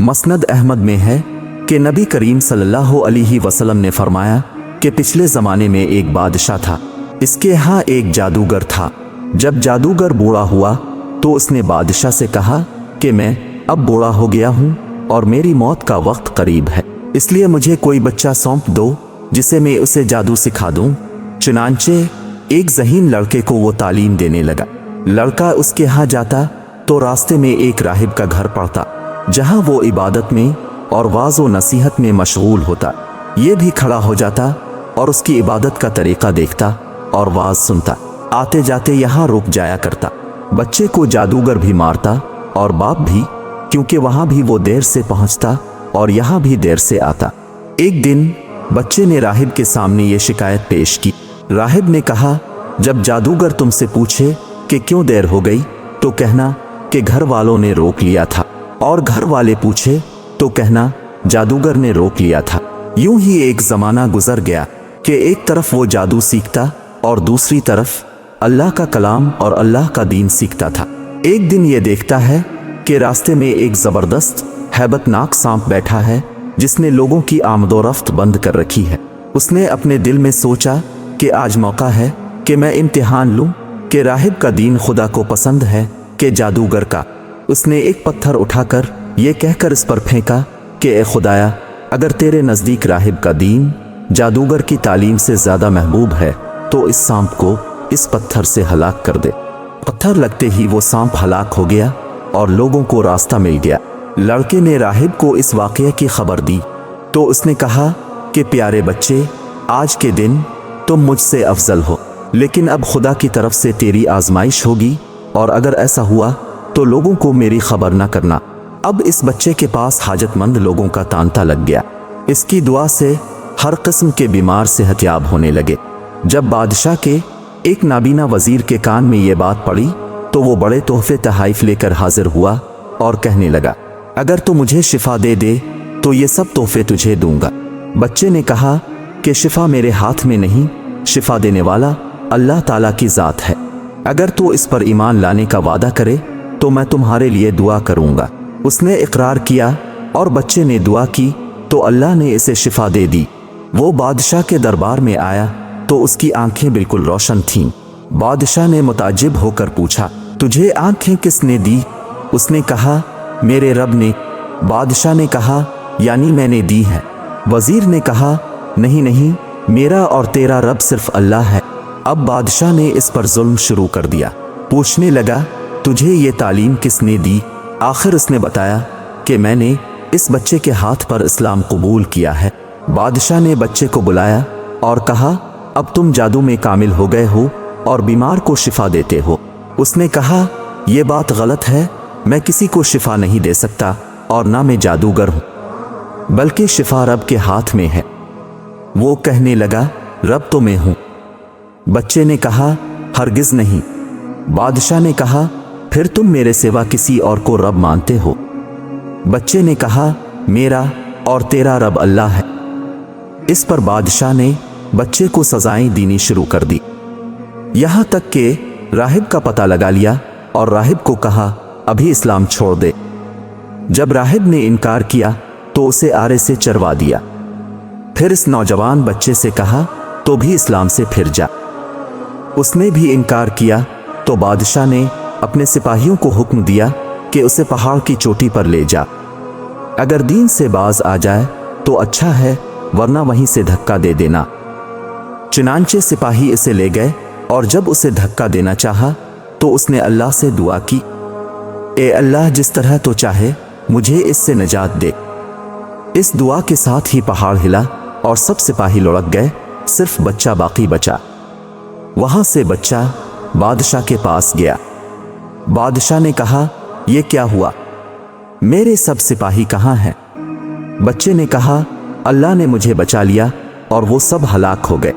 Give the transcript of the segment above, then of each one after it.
मसनद अहमद में है कि नबी करीम सल्लल्लाहु अलैहि वसल्लम ने फरमाया कि पिछले ज़माने में एक बादशाह था। इसके यहाँ एक जादूगर था। जब जादूगर बूढ़ा हुआ तो उसने बादशाह से कहा कि मैं अब बूढ़ा हो गया हूँ और मेरी मौत का वक्त करीब है, इसलिए मुझे कोई बच्चा सौंप दो जिसे मैं उसे जादू सिखा दूँ। चुनांचे एक ज़हीन लड़के को वो तालीम देने लगा। लड़का उसके यहाँ जाता तो रास्ते में एक राहिब का घर पड़ता, जहाँ वो इबादत में और वाज़ व नसीहत में मशगूल होता। ये भी खड़ा हो जाता और उसकी इबादत का तरीक़ा देखता और वाज़ सुनता। आते जाते यहाँ रुक जाया करता। बच्चे को जादूगर भी मारता और बाप भी, क्योंकि वहाँ भी वो देर से पहुँचता और यहाँ भी देर से आता। एक दिन बच्चे ने राहिब के सामने ये शिकायत पेश की। राहिब ने कहा, जब जादूगर तुमसे पूछे कि क्यों देर हो गई तो कहना कि घर वालों ने रोक लिया था, और घर वाले पूछे तो कहना जादूगर ने रोक लिया था। यूं ही एक ज़माना गुजर गया कि एक तरफ वो जादू सीखता और दूसरी तरफ अल्लाह का कलाम और अल्लाह का दीन सीखता था। एक दिन ये देखता है कि रास्ते में एक ज़बरदस्त हैबतनाक सांप बैठा है जिसने लोगों की आमदोरफ्त बंद कर रखी है। उसने अपने दिल में सोचा कि आज मौका है कि मैं इम्तिहान लूं कि राहिब का दीन खुदा को पसंद है कि जादूगर का। उसने एक पत्थर उठाकर ये कहकर इस पर फेंका कि ए खुदाया, अगर तेरे नज़दीक राहिब का दीन जादूगर की तालीम से ज़्यादा महबूब है तो इस सांप को इस पत्थर से हलाक कर दे। पत्थर लगते ही वो सांप हलाक हो गया और लोगों को रास्ता मिल गया। लड़के ने राहिब को इस वाक़ये की खबर दी तो उसने कहा कि प्यारे बच्चे, आज के दिन तुम मुझसे अफजल हो, लेकिन अब खुदा की तरफ से तेरी आजमाइश होगी और अगर ऐसा हुआ तो लोगों को मेरी खबर न करना। अब इस बच्चे के पास हाजतमंद लोगों का तांता लग गया। इसकी दुआ से हर किस्म के बीमार सेहतयाब होने लगे। जब बादशाह के एक नाबीना वजीर के कान में ये बात पड़ी तो वो बड़े तोहफे तहाइफ लेकर हाजिर हुआ और कहने लगा, अगर तू मुझे शिफा दे दे तो ये सब तोहफे तुझे दूंगा। बच्चे ने कहा कि शिफा मेरे हाथ में नहीं, शिफा देने वाला अल्लाह ताला की ज़ात है। अगर तू इस पर ईमान लाने का वादा करे तो मैं तुम्हारे लिए दुआ करूंगा। उसने इकरार किया और बच्चे ने दुआ की तो अल्लाह ने इसे शिफा दे दी। वो बादशाह के दरबार में आया तो उसकी आंखें बिल्कुल रोशन थीं। बादशाह ने मुताजिब होकर पूछा, तुझे आंखें किसने दी? उसने कहा, मेरे रब ने। बादशाह ने कहा, यानी मैंने दी है। वजीर ने कहा, नहीं नहीं, मेरा और तेरा रब सिर्फ अल्लाह है। अब बादशाह ने इस पर जुल्म शुरू कर दिया। पूछने लगा, तुझे ये तालीम किसने दी? आखिर उसने बताया कि मैंने इस बच्चे के हाथ पर इस्लाम कबूल किया है। बादशाह ने बच्चे को बुलाया और कहा, अब तुम जादू में कामिल हो गए हो और बीमार को शिफा देते हो। उसने कहा, यह बात गलत है, मैं किसी को शिफा नहीं दे सकता और ना मैं जादूगर हूँ, बल्कि शिफा रब के हाथ में है। वो कहने लगा, रब तो मैं हूँ। बच्चे ने कहा, हरगिज़ नहीं। बादशाह ने कहा, फिर तुम मेरे सिवा किसी और को रब मानते हो? बच्चे ने कहा, मेरा और तेरा रब अल्लाह है। इस पर बादशाह ने बच्चे को सजाएं देनी शुरू कर दी, यहाँ तक कि राहिब का पता लगा लिया और राहिब को कहा, अभी इस्लाम छोड़ दे। जब राहिब ने इनकार किया तो उसे आरे से चरवा दिया। फिर इस नौजवान बच्चे से कहा, तो भी इस्लाम से फिर जा। उसने भी इनकार किया तो बादशाह ने अपने सिपाहियों को हुक्म दिया कि उसे पहाड़ की चोटी पर ले जा। अगर दीन से बाज आ जाए तो अच्छा है, वरना वहीं से धक्का दे देना। चुनांचे सिपाही इसे ले गए और जब उसे धक्का देना चाहा तो उसने अल्लाह से दुआ की, ए अल्लाह, जिस तरह तो चाहे मुझे इससे निजात दे। इस दुआ के साथ ही पहाड़ हिला और सब सिपाही लुढ़क गए, सिर्फ बच्चा बाकी बचा। वहां से बच्चा बादशाह के पास गया। बादशाह ने कहा, यह क्या हुआ? मेरे सब सिपाही कहाँ हैं? बच्चे ने कहा, अल्लाह ने मुझे बचा लिया और वो सब हलाक हो गए।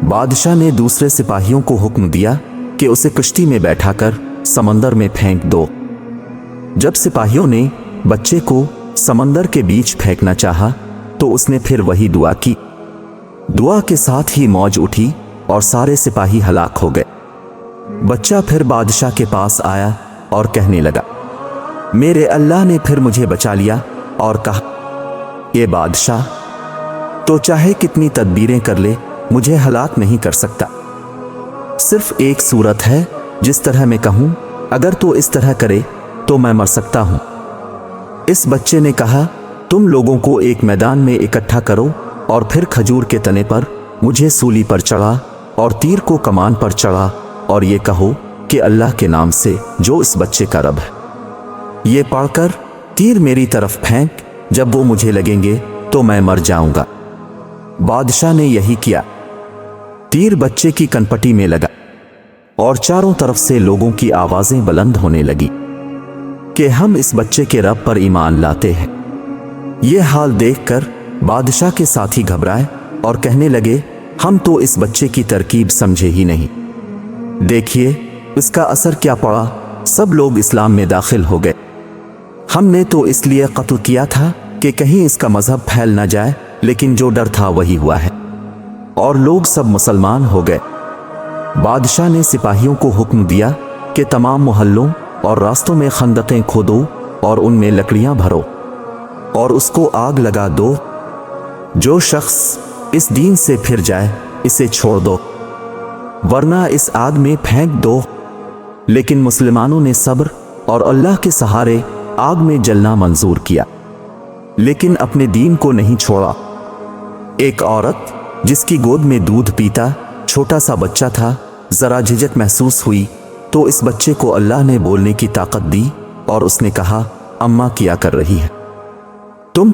बादशाह ने दूसरे सिपाहियों को हुक्म दिया कि उसे कश्ती में बैठाकर समंदर में फेंक दो। जब सिपाहियों ने बच्चे को समंदर के बीच फेंकना चाहा तो उसने फिर वही दुआ की। दुआ के साथ ही मौज उठी और सारे सिपाही हलाक हो गए। बच्चा फिर बादशाह के पास आया और कहने लगा, मेरे अल्लाह ने फिर मुझे बचा लिया और कहा, ये बादशाह तो चाहे कितनी तदबीरें कर ले मुझे हलाक नहीं कर सकता। सिर्फ एक सूरत है, जिस तरह मैं कहूं अगर तो इस तरह करे तो मैं मर सकता हूं। इस बच्चे ने कहा, तुम लोगों को एक मैदान में इकट्ठा करो और फिर खजूर के तने पर मुझे सूली पर चढ़ा और तीर को कमान पर चढ़ा और ये कहो कि अल्लाह के नाम से जो इस बच्चे का रब है। ये पढ़कर तीर मेरी तरफ फेंक, जब वो मुझे लगेंगे तो मैं मर जाऊंगा। बादशाह ने यही किया। तीर बच्चे की कनपटी में लगा और चारों तरफ से लोगों की आवाजें बुलंद होने लगी कि हम इस बच्चे के रब पर ईमान लाते हैं। ये हाल देखकर बादशाह के साथी घबराए और कहने लगे, हम तो इस बच्चे की तरकीब समझे ही नहीं। देखिए इसका असर क्या पड़ा, सब लोग इस्लाम में दाखिल हो गए। हमने तो इसलिए कत्ल किया था कि कहीं इसका मजहब फैल ना जाए, लेकिन जो डर था वही हुआ है और लोग सब मुसलमान हो गए। बादशाह ने सिपाहियों को हुक्म दिया कि तमाम मोहल्लों और रास्तों में खंदकें खोदो और उनमें लकड़ियां भरो और उसको आग लगा दो। जो शख्स इस दीन से फिर जाए इसे छोड़ दो, वरना इस आग में फेंक दो। लेकिन मुसलमानों ने सब्र और अल्लाह के सहारे आग में जलना मंजूर किया, लेकिन अपने दीन को नहीं छोड़ा। एक औरत जिसकी गोद में दूध पीता छोटा सा बच्चा था, जरा झिझक महसूस हुई तो इस बच्चे को अल्लाह ने बोलने की ताकत दी और उसने कहा, अम्मा क्या कर रही है? तुम